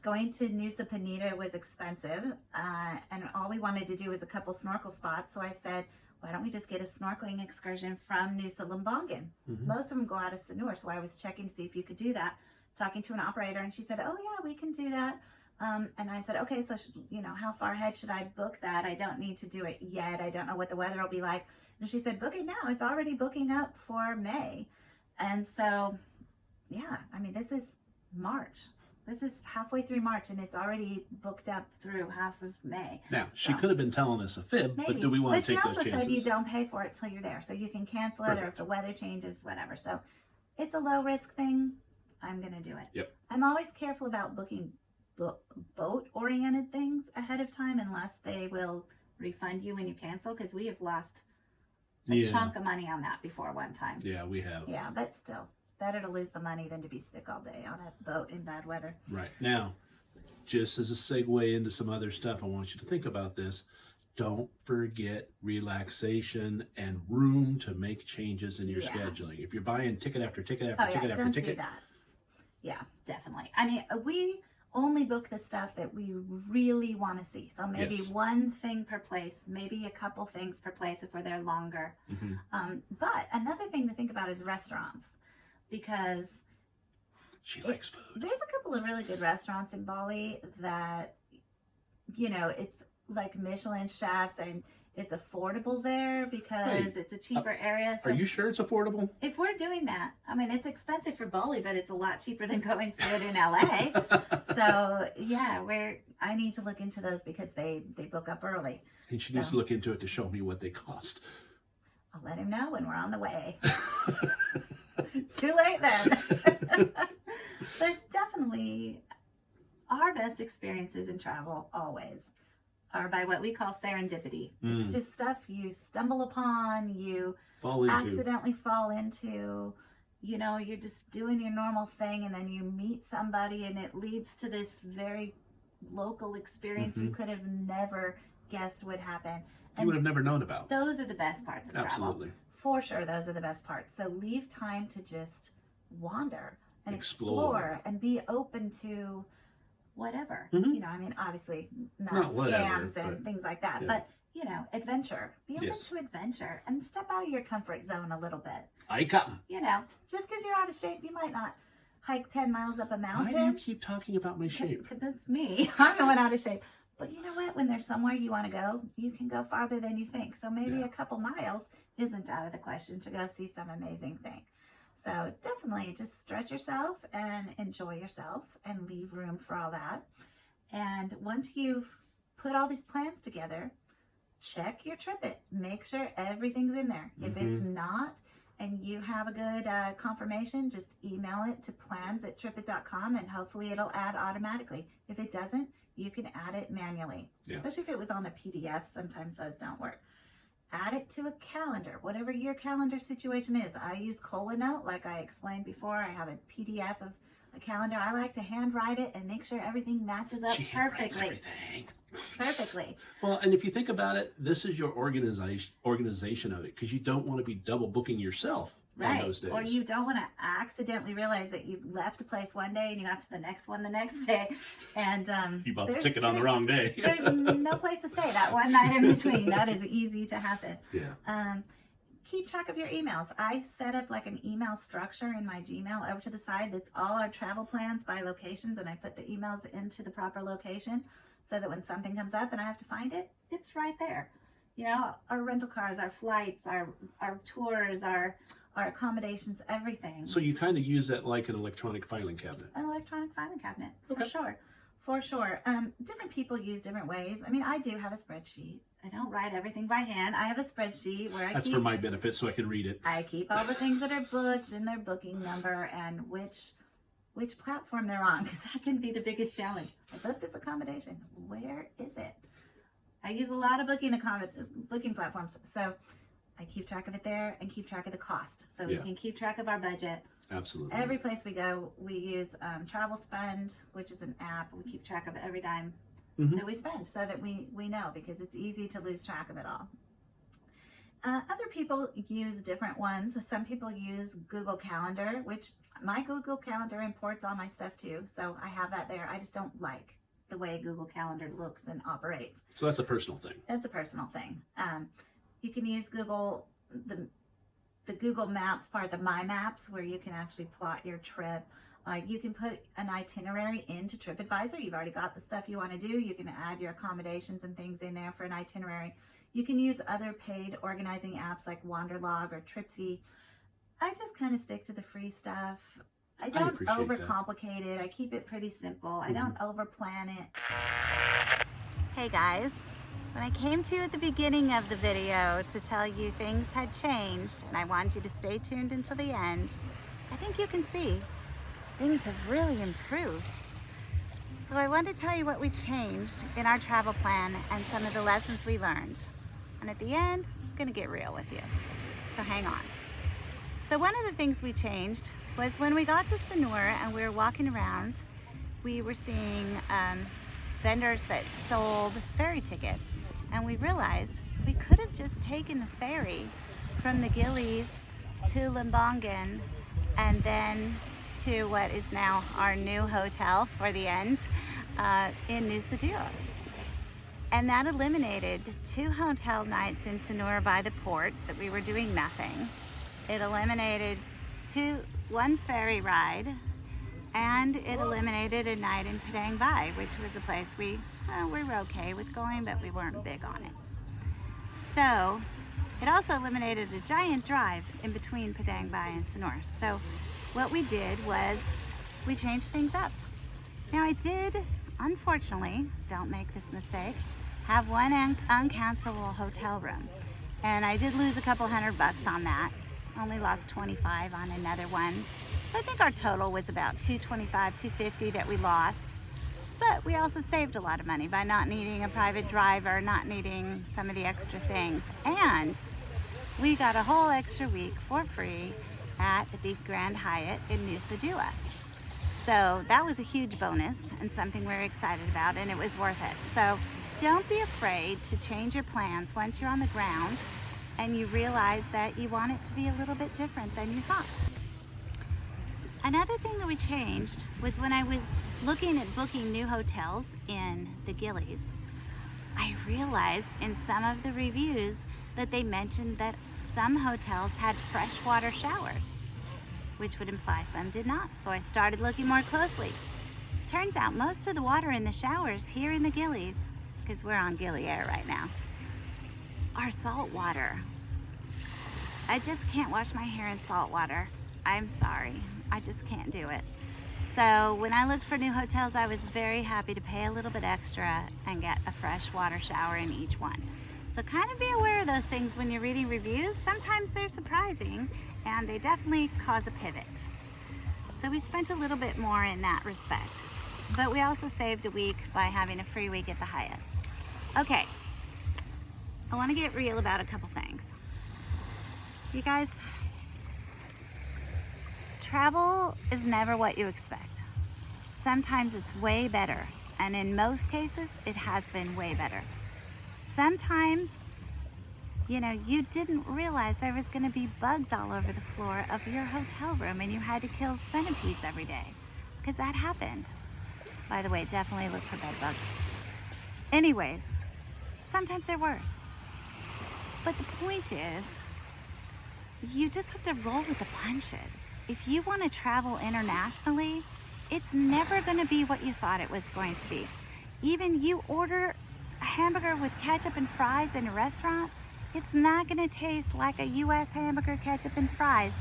going to Nusa Penida was expensive, and all we wanted to do was a couple snorkel spots. So I said, why don't we just get a snorkeling excursion from Nusa Lembongan? Most of them go out of Sanur, so I was checking to see if you could do that. Talking to an operator, and she said, oh yeah, we can do that. And I said, okay, so how far ahead should I book that? I don't need to do it yet. I don't know what the weather will be like. And she said, book it now. It's already booking up for May. And so, yeah, I mean, this is March. This is halfway through March, and it's already booked up through half of May. Now, she could have been telling us a fib, Maybe. but do we want to take those But she also chances? said you don't pay for it till you're there. So you can cancel it, or if the weather changes, whatever. So it's a low risk thing. I'm going to do it. Yep. I'm always careful about booking boat-oriented things ahead of time unless they will refund you when you cancel, because we have lost a chunk of money on that before one time. Yeah, we have. Yeah, but still, better to lose the money than to be sick all day on a boat in bad weather. Right. Now, just as a segue into some other stuff, I want you to think about this. Don't forget relaxation and room to make changes in your scheduling. If you're buying ticket after ticket after ticket after ticket. Don't do that. Yeah, definitely. I mean, we only book the stuff that we really want to see. So maybe one thing per place, maybe a couple things per place if we're there longer. But another thing to think about is restaurants, because she likes food. There's a couple of really good restaurants in Bali that, it's like Michelin chefs, and it's affordable there because it's a cheaper area. So are you sure it's affordable? if we're doing that, I mean, it's expensive for Bali, but it's a lot cheaper than going to it in LA. So yeah, I need to look into those because they book up early. And she needs to look into it to show me what they cost. I'll let him know when we're on the way. Too late then. But definitely, our best experiences in travel always are by what we call serendipity. It's just stuff you stumble upon, you accidentally fall into. You're just doing your normal thing, and then you meet somebody, and it leads to this very local experience you could have never guessed would happen. And you would have never known about. Those are the best parts of travel. Absolutely. For sure, those are the best parts. So leave time to just wander and explore and be open to whatever. I mean, obviously not scams and things like that, but adventure. Be open to adventure and step out of your comfort zone a little bit. I come. Just because you're out of shape, you might not hike 10 miles up a mountain. Why do you keep talking about my shape? Because that's me. I'm going out of shape. But you know what? When there's somewhere you want to go, you can go farther than you think. So maybe a couple miles isn't out of the question to go see some amazing thing. So definitely just stretch yourself and enjoy yourself and leave room for all that. And once you've put all these plans together, check your TripIt. Make sure everything's in there. If it's not, and you have a good confirmation, just email it to plans@tripit.com, and hopefully it'll add automatically. If it doesn't, you can add it manually, especially if it was on a PDF. Sometimes those don't work. Add it to a calendar, whatever your calendar situation is. I use Colanote, like I explained before. I have a PDF of a calendar. I like to handwrite it and make sure everything matches up perfectly. Perfectly. Well, and if you think about it, this is your organization of it, because you don't want to be double booking yourself on those days. Or you don't want to accidentally realize that you left a place one day and you got to the next one the next day, and you bought the ticket on the wrong day. There's no place to stay that one night in between. That is easy to happen. Keep track of your emails. I set up like an email structure in my Gmail over to the side that's all our travel plans by locations, and I put the emails into the proper location so that when something comes up and I have to find it, it's right there. Our rental cars, our flights, our tours, our accommodations, everything. So you kind of use that like an electronic filing cabinet. An electronic filing cabinet, for sure. Different people use different ways. I mean, I do have a spreadsheet. I don't write everything by hand. I have a spreadsheet where That's for my benefit, so I can read it. I keep all the things that are booked and their booking number and which platform they're on, because that can be the biggest challenge. I booked this accommodation. Where is it? I use a lot of booking platforms. So I keep track of it there and keep track of the cost. So we Yeah. can keep track of our budget. Absolutely. Every place we go, we use Travel Spend, which is an app. We keep track of every dime that we spend so that we know, because it's easy to lose track of it all. Other people use different ones. Some people use Google Calendar, which my Google Calendar imports all my stuff too. So I have that there. I just don't like the way Google Calendar looks and operates. So that's a personal thing. That's a personal thing. You can use Google, the Google Maps part, the My Maps, where you can actually plot your trip. You can put an itinerary into TripAdvisor. You've already got the stuff you want to do. You can add your accommodations and things in there for an itinerary. You can use other paid organizing apps like Wanderlog or Tripsy. I just kind of stick to the free stuff. I don't overcomplicate it. I keep it pretty simple. I don't overplan it. Hey guys, when I came to you at the beginning of the video to tell you things had changed, and I wanted you to stay tuned until the end, I think you can see things have really improved. So I want to tell you what we changed in our travel plan and some of the lessons we learned. And at the end, I'm gonna get real with you. So hang on. So one of the things we changed was when we got to Sanur and we were walking around, we were seeing vendors that sold ferry tickets. And we realized we could have just taken the ferry from the Gilis to Lembongan and then to what is now our new hotel for the end in Nusa Dua. And that eliminated 2 hotel nights in Sanur by the port that we were doing nothing. It eliminated 1 ferry ride, and it eliminated a night in Padang Bai, which was a place we were okay with going, but we weren't big on it. So it also eliminated a giant drive in between Padang Bai and Sanur. So what we did was we changed things up. Now I did, unfortunately, don't make this mistake, have one uncancelable hotel room. And I did lose a couple $100 on that. Only lost 25 on another one. I think our total was about 225, 250 that we lost. But we also saved a lot of money by not needing a private driver, not needing some of the extra things. And we got a whole extra week for free at the Grand Hyatt in Nusa Dua. So that was a huge bonus and something we were excited about, and it was worth it. So don't be afraid to change your plans once you're on the ground and you realize that you want it to be a little bit different than you thought. Another thing that we changed was when I was looking at booking new hotels in the Gilis, I realized in some of the reviews that they mentioned that some hotels had freshwater showers, which would imply some did not. So I started looking more closely. Turns out most of the water in the showers here in the Gilis, because we're on Gili Air right now, are salt water. I just can't wash my hair in salt water. I'm sorry, I just can't do it. So when I looked for new hotels, I was very happy to pay a little bit extra and get a fresh water shower in each one. So kind of be aware of those things when you're reading reviews. Sometimes they're surprising and they definitely cause a pivot. So we spent a little bit more in that respect, but we also saved a week by having a free week at the Hyatt. Okay, I want to get real about a couple things. You guys, travel is never what you expect. Sometimes it's way better, and in most cases, it has been way better. Sometimes, you know, you didn't realize there was going to be bugs all over the floor of your hotel room and you had to kill centipedes every day, because that happened. By the way, definitely look for bed bugs. Anyways, sometimes they're worse. But the point is, you just have to roll with the punches. If you want to travel internationally, it's never going to be what you thought it was going to be. Even you order a hamburger with ketchup and fries in a restaurant, it's not going to taste like a US hamburger, ketchup and fries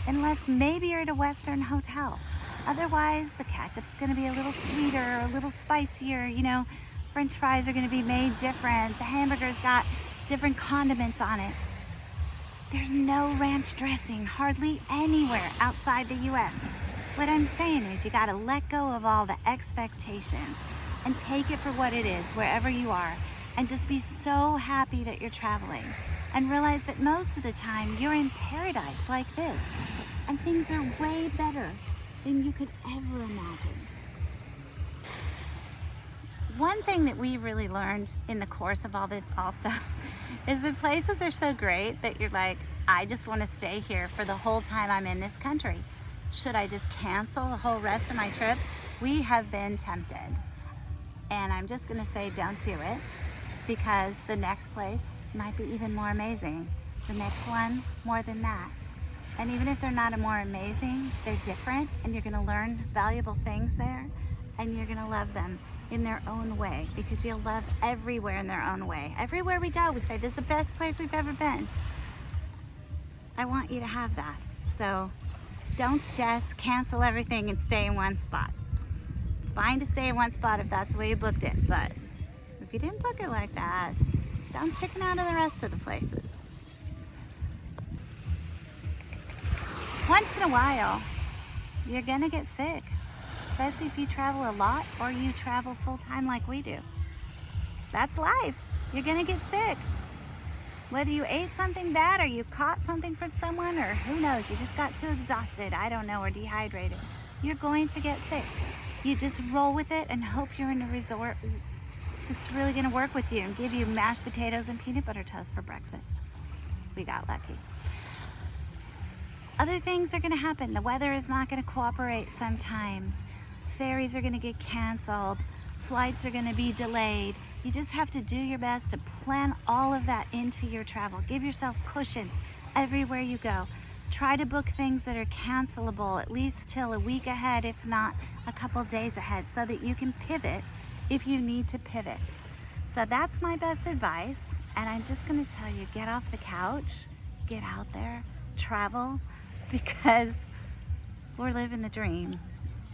unless maybe you're at a Western hotel. Otherwise, the ketchup's going to be a little sweeter, a little spicier, you know, French fries are going to be made different, the hamburger's got different condiments on it. There's no ranch dressing hardly anywhere outside the US. What I'm saying is you got to let go of all the expectations and take it for what it is wherever you are, and just be so happy that you're traveling. and realize that most of the time you're in paradise like this, and things are way better than you could ever imagine. One thing that we really learned in the course of all this also is that places are so great that you're like, I just want to stay here for the whole time I'm in this country. Should I just cancel the whole rest of my trip? We have been tempted. And I'm just going to say don't do it, because the next place might be even more amazing. The next one, more than that. And even if they're not more amazing, they're different, and you're going to learn valuable things there, and you're going to love them in their own way, because you'll love everywhere in their own way. Everywhere we go, we say, this is the best place we've ever been. I want you to have that. So don't just cancel everything and stay in one spot. It's fine to stay in one spot if that's the way you booked it, but if you didn't book it like that, don't chicken out of the rest of the places. Once in a while, you're gonna get sick, especially if you travel a lot or you travel full-time like we do. That's life. You're gonna get sick. Whether you ate something bad or you caught something from someone, or who knows, you just got too exhausted, I don't know, or dehydrated, you're going to get sick. You just roll with it and hope you're in a resort that's really gonna work with you and give you mashed potatoes and peanut butter toast for breakfast. We got lucky. Other things are gonna happen. The weather is not gonna cooperate sometimes. Ferries are gonna get canceled. Flights are gonna be delayed. You just have to do your best to plan all of that into your travel. Give yourself cushions everywhere you go. Try to book things that are cancelable at least till a week ahead, if not a couple days ahead, so that you can pivot if you need to pivot. So that's my best advice. And I'm just gonna tell you, get off the couch, get out there, travel, because we're living the dream.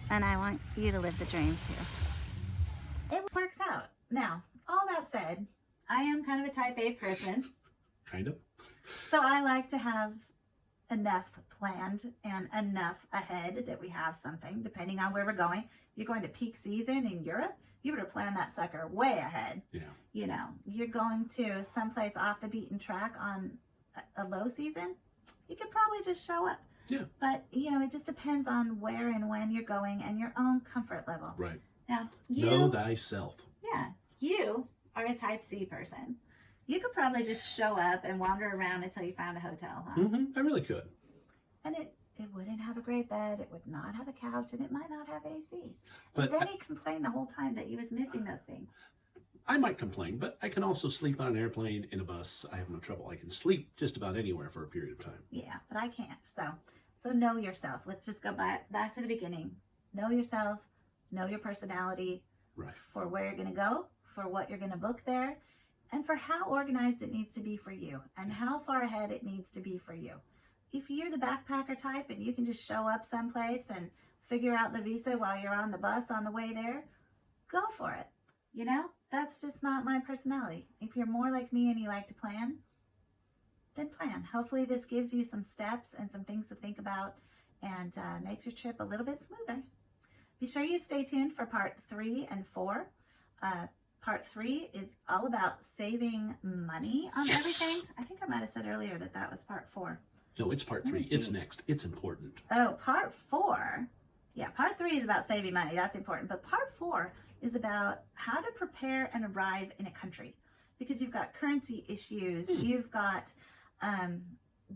And I want you to live the dream too. It works out. Now, all that said, I am kind of a type A person. Kind of. So I like to have enough planned and enough ahead that we have something, depending on where we're going. You're going to peak season in Europe, you better plan that sucker way ahead. Yeah. You know, you're going to someplace off the beaten track on a low season, you could probably just show up. Yeah. But, you know, it just depends on where and when you're going and your own comfort level. Right. Now, you know thyself. Yeah. You are a type C person. You could probably just show up and wander around until you found a hotel, huh? I really could. And it wouldn't have a great bed, it would not have a couch, and it might not have ACs. But then he complained the whole time that he was missing those things. I might complain, but I can also sleep on an airplane, in a bus. I have no trouble. I can sleep just about anywhere for a period of time. Yeah, but I can't. So know yourself. Let's just go back to the beginning. Know yourself, know your personality, right, for where you're going to go, for what you're going to book there, and for how organized it needs to be for you, and how far ahead it needs to be for you. If you're the backpacker type and you can just show up someplace and figure out the visa while you're on the bus on the way there, go for it. You know, that's just not my personality. If you're more like me and you like to plan, then plan. Hopefully this gives you some steps and some things to think about, and makes your trip a little bit smoother. Be sure you stay tuned for part 3 and 4. Part 3 is all about saving money on everything. I think I might have said earlier that was part 4. No, it's part 3. It's next. It's important. Oh, part 4. Yeah, part 3 is about saving money. That's important. But part 4 is about how to prepare and arrive in a country. Because you've got currency issues, you've got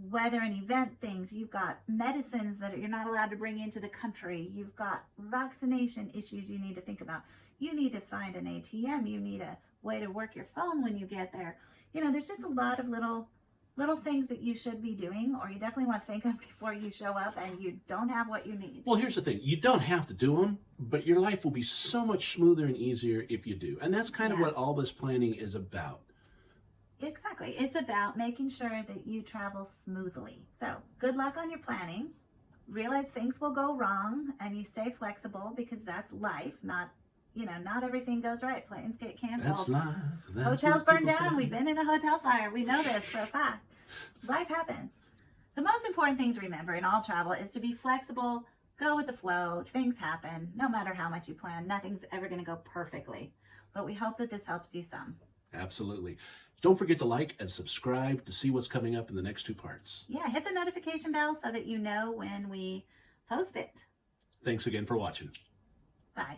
weather and event things, you've got medicines that you're not allowed to bring into the country, you've got vaccination issues you need to think about. You need to find an ATM, you need a way to work your phone when you get there. You know, there's just a lot of little things that you should be doing, or you definitely want to think of before you show up and you don't have what you need. Well, here's the thing. You don't have to do them, but your life will be so much smoother and easier if you do. And that's kind of what all this planning is about. Exactly. It's about making sure that you travel smoothly. So good luck on your planning. Realize things will go wrong and you stay flexible, because that's life. Not everything goes right. Planes get canceled. That's life. That's hotels burn down. We've been in a hotel fire. We know this for a fact. Life happens. The most important thing to remember in all travel is to be flexible, go with the flow. Things happen. No matter how much you plan, nothing's ever going to go perfectly. But we hope that this helps you some. Absolutely. Don't forget to like and subscribe to see what's coming up in the next 2 parts. Yeah, hit the notification bell so that you know when we post it. Thanks again for watching. Bye.